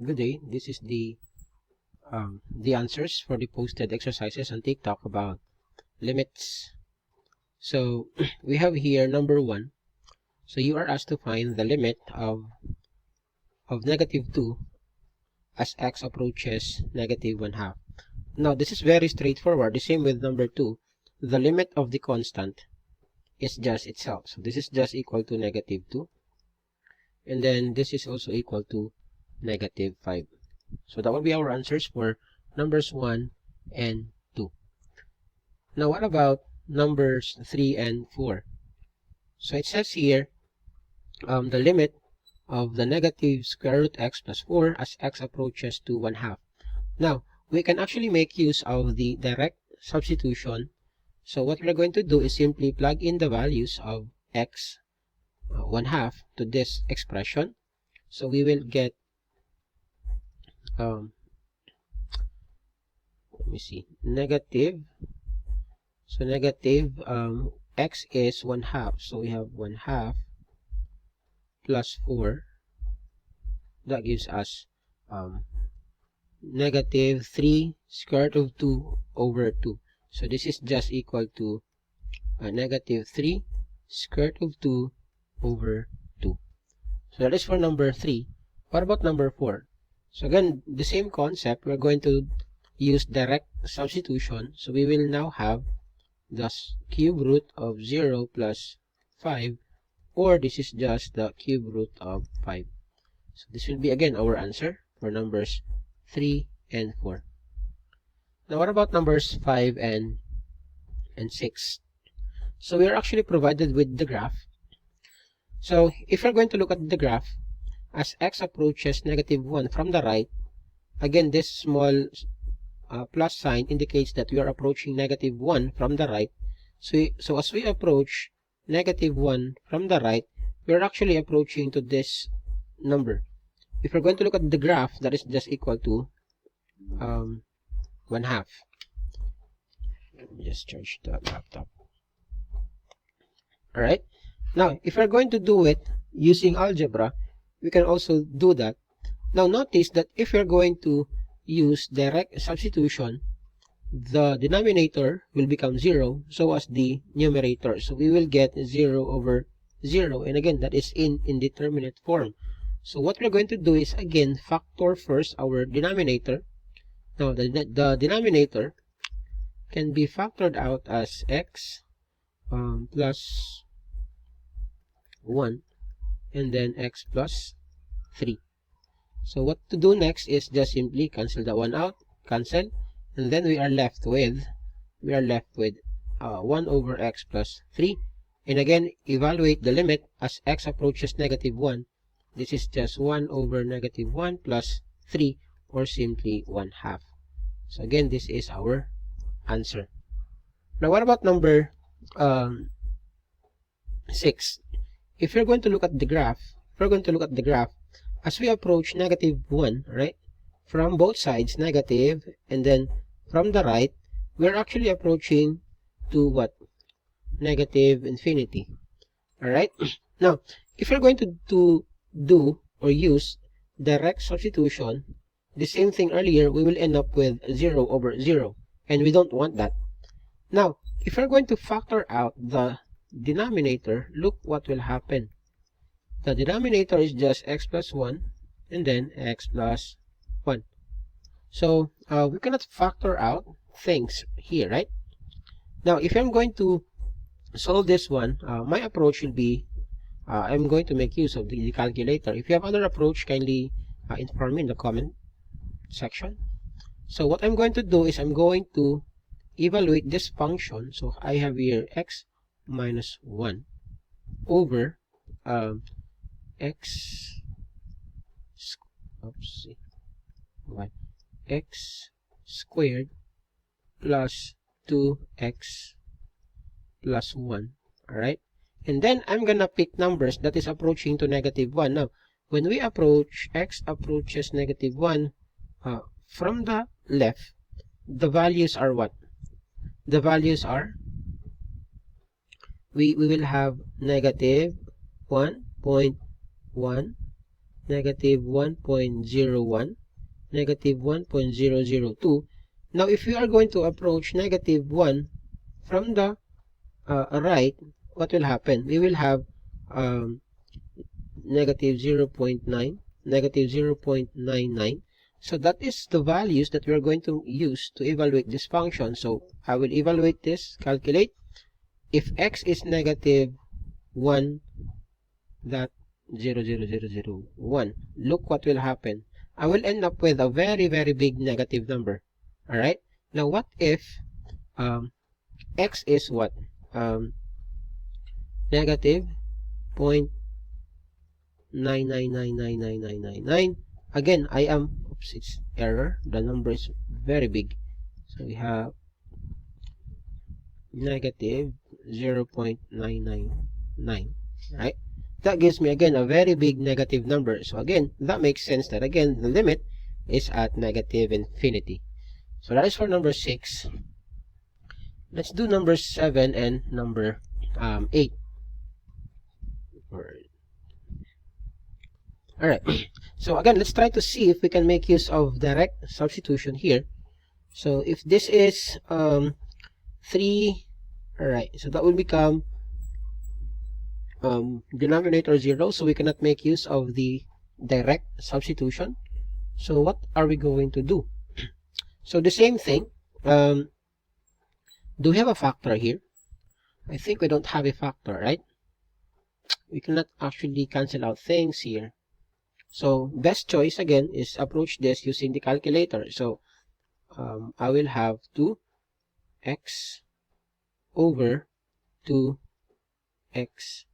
Good day. This is the answers for the posted exercises on TikTok about limits. So we have here number 1. So you are asked to find the limit of -2 as x approaches -1/2. Now this is very straightforward. The same with number 2. The limit of the constant is just itself. So this is just equal to -2. And then this is also equal to -5. So that will be our answers for numbers 1 and 2. Now what about numbers 3 and 4? So it says here the limit of the negative square root x plus 4 as x approaches to 1/2. Now we can actually make use of the direct substitution. So what we're going to do is simply plug in the values of x 1/2 to this expression. So we will get let me see, negative. So negative x is 1/2. So we have 1/2 plus 4. That gives us -3 square root of 2 over 2. So this is just equal to -3 square root of 2 over 2. So that is for number 3. What about number 4? So again, the same concept. We're going to use direct substitution. So we will now have the cube root of 0 plus 5, or this is just the cube root of 5. So this will be again our answer for numbers 3 and 4. Now what about numbers 5 and 6? So we are actually provided with the graph. So if you're going to look at the graph, as x approaches -1 from the right, again this small plus sign indicates that we are approaching -1 from the right. So as we approach -1 from the right, we are actually approaching to this number. If we're going to look at the graph, that is just equal to 1/2. Let me just charge the laptop. Alright, now if we're going to do it using algebra, we can also do that. Now notice that if we're going to use direct substitution, the denominator will become 0, so as the numerator. So we will get 0 over 0, and again that is in indeterminate form. So what we're going to do is again factor first our denominator. Now the denominator can be factored out as x plus 1 and then x plus 3. So what to do next is just simply cancel that one out, cancel, and then we are left with 1 over x plus 3. And again, evaluate the limit as x approaches -1. This is just 1 over -1 plus 3, or simply 1/2. So again, this is our answer. Now what about number 6? If you're going to look at the graph, as we approach -1, right, from both sides negative, and then from the right, we're actually approaching to what? -infinity. Alright, now if you're going to do or use direct substitution, the same thing earlier, we will end up with 0 over 0, and we don't want that. Now if we're going to factor out the denominator, look what will happen. The denominator is just x plus 1 and then x plus 1. So we cannot factor out things here, right? Now if I'm going to solve this one, my approach will be I'm going to make use of the calculator. If you have other approach, kindly inform me in the comment section. So what I'm going to do is I'm going to evaluate this function. So I have here x minus 1 over x squared plus 2x plus 1. Alright, and then I'm gonna pick numbers that is approaching to -1. Now when we approach, x approaches -1 from the left, the values are what? The values are, we will have -1.1 negative 1.01, negative 1.002. Now, if we are going to approach negative 1 from the right, what will happen? We will have negative 0.9, negative 0.99. So that is the values that we are going to use to evaluate this function. So I will evaluate this, calculate. If x is negative 1.00001, look what will happen. I will end up with a very, very big negative number. Alright? Now, what if x is what? Negative 0.9999999. Again, oops, it's error. The number is very big. So we have negative 0.999, right? That gives me again a very big negative number. So again, that makes sense that again the limit is at negative infinity. So that is for number 6. Let's do number 7 and number 8. Alright, so again, let's try to see if we can make use of direct substitution here. So if this is 3, alright, so that will become denominator 0, so we cannot make use of the direct substitution. So what are we going to do? So the same thing, do we have a factor here? I think we don't have a factor, right? We cannot actually cancel out things here. So best choice again is approach this using the calculator. So I will have 2x over 2x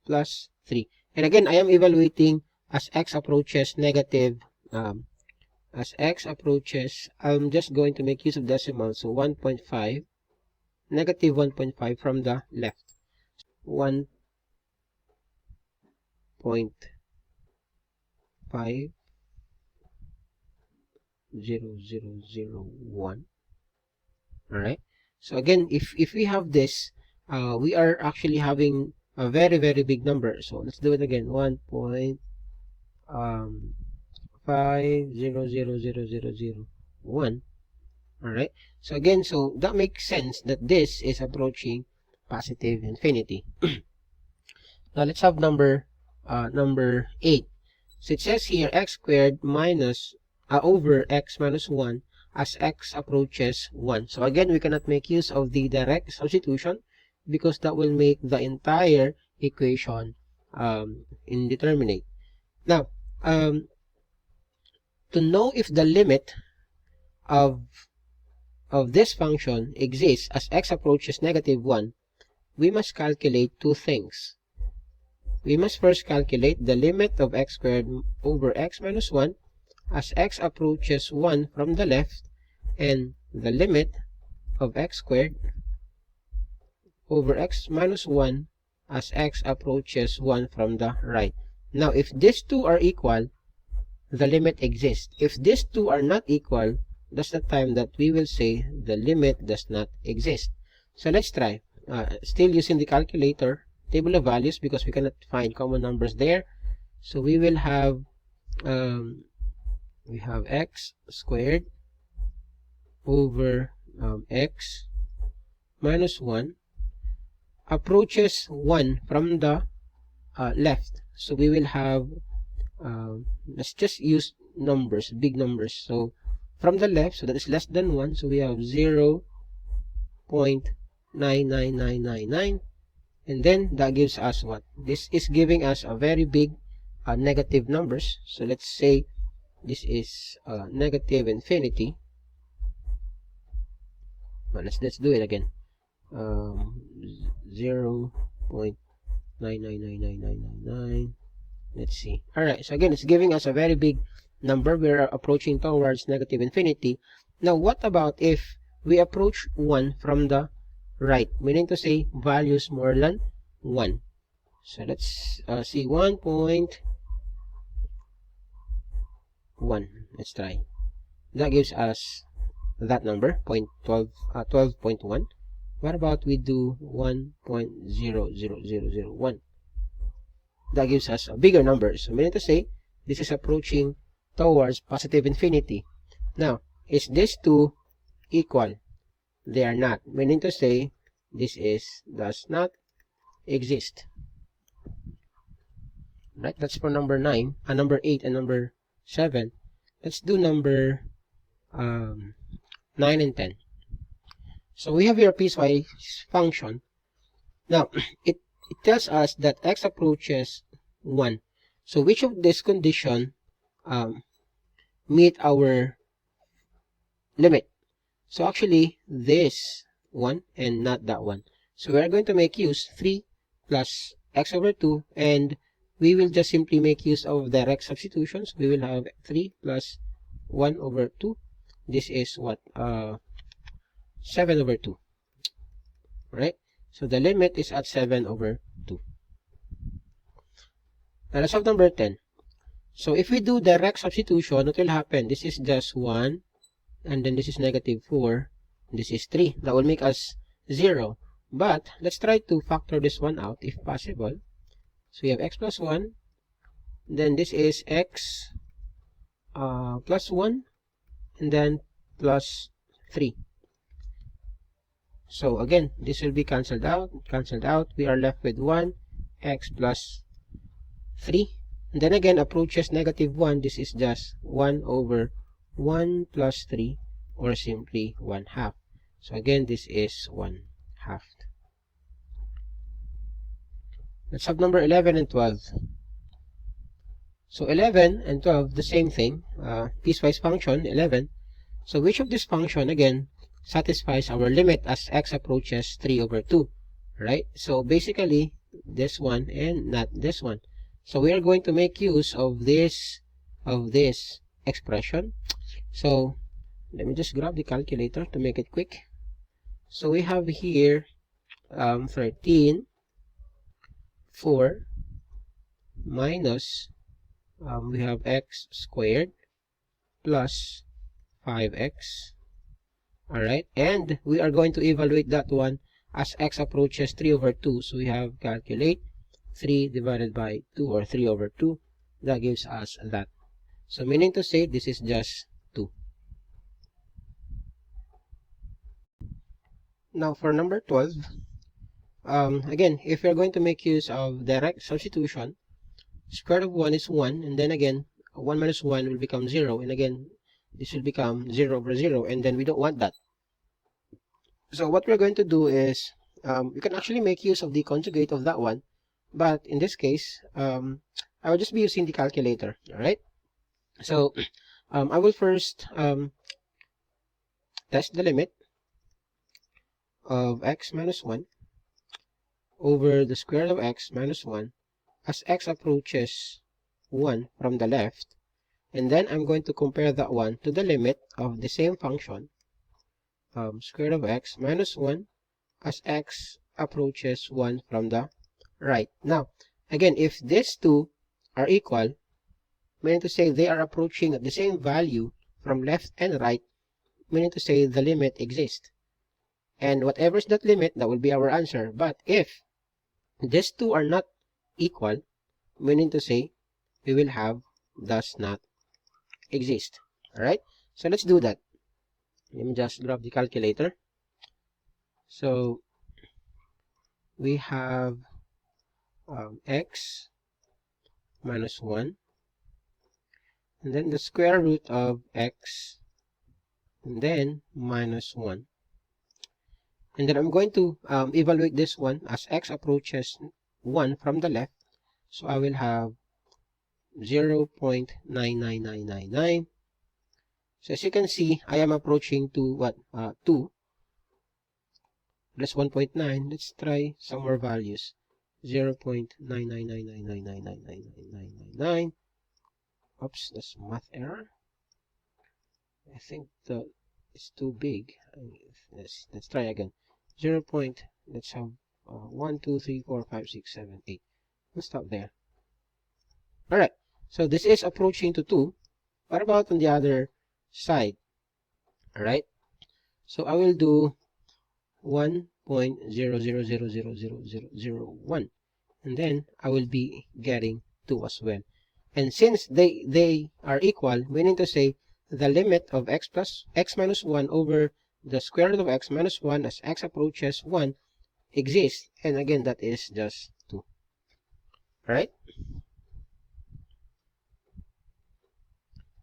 plus 3. And again, I am evaluating as x approaches negative. As x approaches, I'm just going to make use of decimal. So 1.5, negative 1.5 from the left. 1.50001. Alright. So again, if we have this, we are actually having a very, very big number. So let's do it again. 1.5000001. Alright. So again, so that makes sense that this is approaching positive infinity. Now let's have number 8. So it says here x squared minus over x minus 1 as x approaches 1. So again, we cannot make use of the direct substitution because that will make the entire equation indeterminate. Now, to know if the limit of this function exists as x approaches negative 1, we must calculate two things. We must first calculate the limit of x squared over x minus 1 as x approaches 1 from the left, and the limit of x squared over x minus 1 as x approaches 1 from the right. Now, if these two are equal, the limit exists. If these two are not equal, that's the time that we will say the limit does not exist. So let's try. Still using the calculator, table of values, because we cannot find common numbers there. So we will have x squared over x minus 1 approaches 1 from the left. So we will have let's just use numbers, big numbers. So from the left, so that is less than 1, so we have 0.99999, and then that gives us what? This is giving us a very big negative numbers. So let's say this is negative infinity. Well, let's do it again. 0.9999999. Let's see. Alright, so again, it's giving us a very big number. We're approaching towards negative infinity. Now, what about if we approach 1 from the right? Meaning to say, values more than 1. So let's see, 1.1. Let's try. That gives us that number, 12.1. What about we do 1.00001? That gives us a bigger number. So meaning to say, this is approaching towards positive infinity. Now, is this 2 equal? They are not, meaning to say this does not exist. Right? That's for number 9, number 8, and number 7. Let's do number 9 and 10. So we have here a piecewise function. Now, it tells us that x approaches 1. So which of this condition meet our limit? So actually, this one and not that one. So we are going to make use 3 plus x over 2, and we will just simply make use of direct substitutions. We will have 3 plus 1 over 2. This is what? 7 over 2. Right? So the limit is at 7 over 2. Now let's have number 10. So if we do direct substitution, what will happen? This is just 1, and then this is negative 4, this is 3. That will make us 0. But let's try to factor this one out if possible. So we have x plus 1, then this is x plus 1, and then plus 3. So again, this will be cancelled out. We are left with 1, x plus 3. And then again, approaches negative 1. This is just 1 over 1 plus 3, or simply 1/2. So again, this is 1/2. Let's have number 11 and 12. So 11 and 12, the same thing. Piecewise function, 11. So which of this function, again, satisfies our limit as x approaches 3 over 2, right? So basically, this one and not this one. So we are going to make use of this expression. So let me just grab the calculator to make it quick. So we have here 13, 4 minus we have x squared plus 5x. Alright, and we are going to evaluate that one as x approaches 3 over 2. So we have calculate 3 divided by 2, or 3 over 2. That gives us that. So meaning to say this is just 2. Now for number 12, again, if you're going to make use of direct substitution, square root of 1 is 1, and then again 1 minus 1 will become 0, and again this will become 0 over 0, and then we don't want that. So what we're going to do is, we can actually make use of the conjugate of that one, but in this case, I will just be using the calculator. Alright, so I will first test the limit of x minus 1 over the square root of x minus 1 as x approaches 1 from the left, and then I'm going to compare that one to the limit of the same function, square root of x minus 1 as x approaches 1 from the right. Now, again, if these two are equal, meaning to say they are approaching at the same value from left and right, meaning to say the limit exists. And whatever is that limit, that will be our answer. But if these two are not equal, meaning to say we will have does not exist. Alright, so let's do that. Let me just grab the calculator. So we have x minus 1, and then the square root of x, and then minus 1. And then I'm going to evaluate this one as x approaches 1 from the left. So I will have 0.99999. So as you can see, I am approaching to what? 2. That's 1.9. Let's try some more values. 0.99999999999. Oops, that's math error. I think it's too big. Let's try again. 0. Let's have 1, 2, 3, 4, 5, 6, 7, 8. We'll stop there. Alright, so this is approaching to 2. What about on the other side? Alright, so I will do 1.0000001, and then I will be getting 2 as well. And since they are equal, meaning to say the limit of x minus 1 over the square root of x minus 1 as x approaches 1 exists. And again, that is just 2. Right?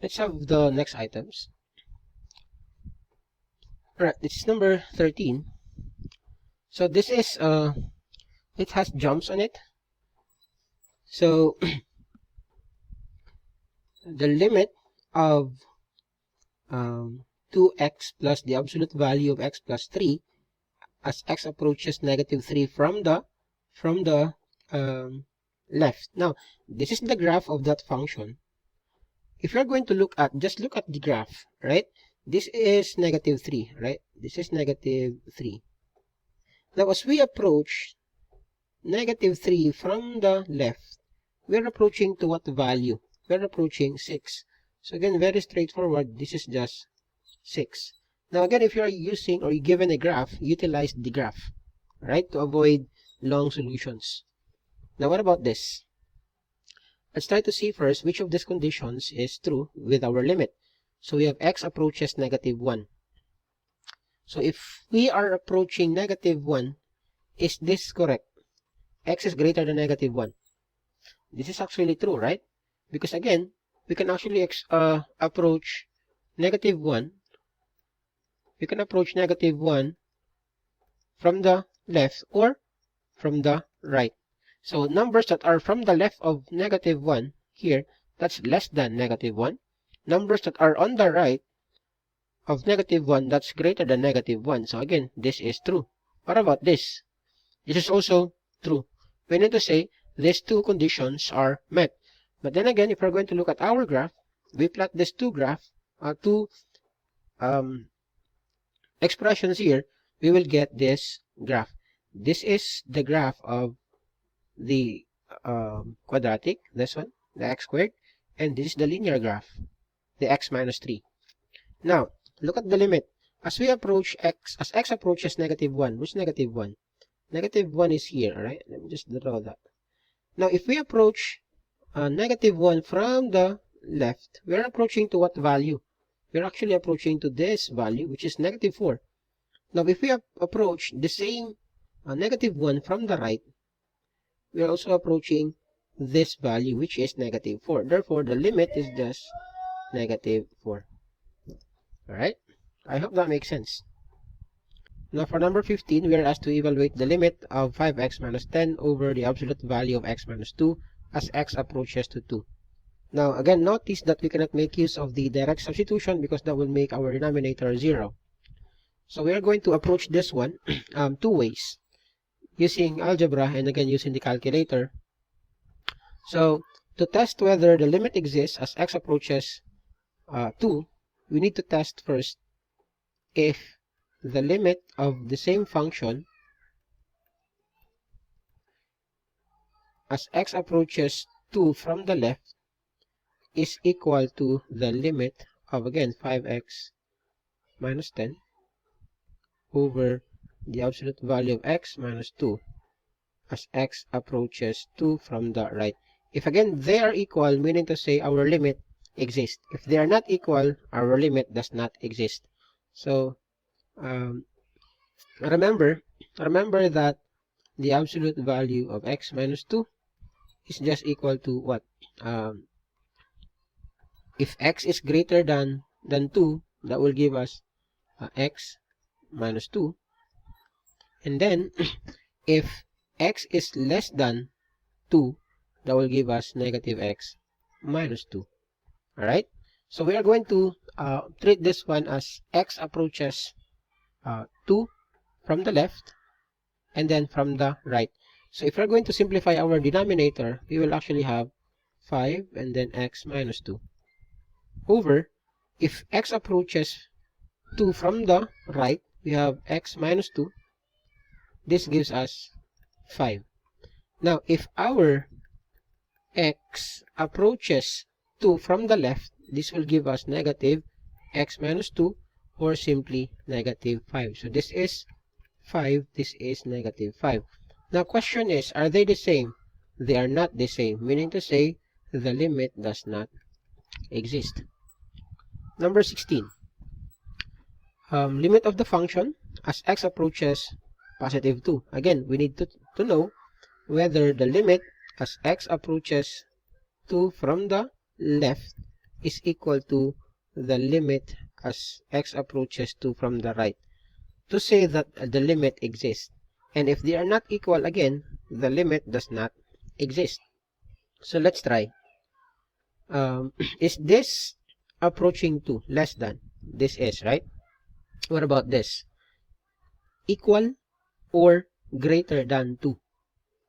Let's have the next items. Alright, this is number 13. So this is, it has jumps on it. So the limit of 2x plus the absolute value of x plus 3 as x approaches negative 3 from the left. Now, this is the graph of that function. If you're going to just look at the graph, right? This is negative 3, right? This is negative 3. Now, as we approach negative 3 from the left, we're approaching to what value? We're approaching 6. So again, very straightforward. This is just 6. Now again, if you're using or you're given a graph, utilize the graph, right? To avoid long solutions. Now what about this? Let's try to see first which of these conditions is true with our limit. So we have x approaches negative 1. So if we are approaching negative 1, is this correct? X is greater than negative 1. This is actually true, right? Because again, we can actually approach negative 1. We can approach negative 1 from the left or from the right. So numbers that are from the left of negative 1 here, that's less than negative 1. Numbers that are on the right of negative 1, that's greater than negative 1. So again, this is true. What about this? This is also true. We need to say these two conditions are met. But then again, if we're going to look at our graph, we plot these two expressions here, we will get this graph. This is the graph of the quadratic, this one, the x squared, and this is the linear graph, the x minus 3. Now, look at the limit. As we approach x, as x approaches negative 1, which negative 1? Negative 1 is here, alright? Let me just draw that. Now, if we approach negative 1 from the left, we're approaching to what value? We're actually approaching to this value, which is negative 4. Now, if we approach the same negative 1 from the right, we're also approaching this value, which is negative 4. Therefore, the limit is just negative 4. Alright? I hope that makes sense. Now, for number 15, we are asked to evaluate the limit of 5x minus 10 over the absolute value of x minus 2 as x approaches to 2. Now, again, notice that we cannot make use of the direct substitution because that will make our denominator 0. So we are going to approach this one two ways, using algebra and again using the calculator. So to test whether the limit exists as x approaches 2, we need to test first if the limit of the same function as x approaches 2 from the left is equal to the limit of, again, 5x minus 10 over the absolute value of x minus 2 as x approaches 2 from the right. If again they are equal, meaning to say our limit exists. If they are not equal, our limit does not exist. So remember that the absolute value of x minus 2 is just equal to what? If x is greater than 2, that will give us x minus 2. And then, if x is less than 2, that will give us negative x minus 2. Alright? So we are going to treat this one as x approaches 2 from the left and then from the right. So if we're going to simplify our denominator, we will actually have 5 and then x minus 2 over, if x approaches 2 from the right, we have x minus 2. This gives us 5. Now, if our x approaches 2 from the left, this will give us negative x minus 2 or simply negative 5. So this is 5, this is negative 5. Now, question is, are they the same? They are not the same, meaning to say the limit does not exist. Number 16. Limit of the function as x approaches positive 2. Again, we need to know whether the limit as x approaches 2 from the left is equal to the limit as x approaches 2 from the right, to say that the limit exists. And if they are not equal, again, the limit does not exist. So let's try. Is this approaching 2 less than? This is, right? What about this? Equal or greater than 2?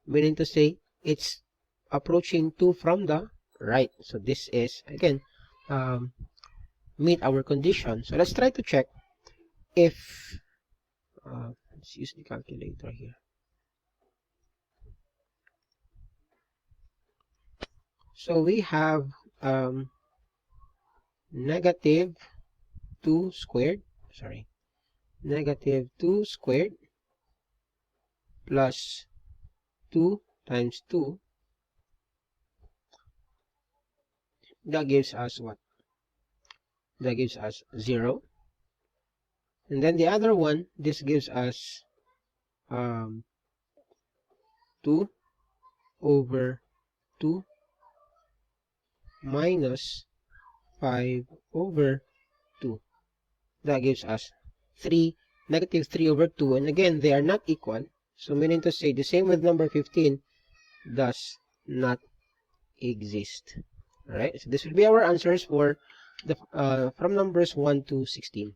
Meaning to say, it's approaching 2 from the right. So this is, again, meet our condition. So let's try to check if, let's use the calculator here. So we have negative 2 squared, negative 2 squared plus 2 times 2. That gives us what? That gives us 0. And then the other one, this gives us 2 over 2 minus 5 over 2. That gives us 3, negative 3 over 2. And again, they are not equal. So meaning to say, the same with number 15, does not exist. Alright, so this will be our answers for the from numbers 1 to 16.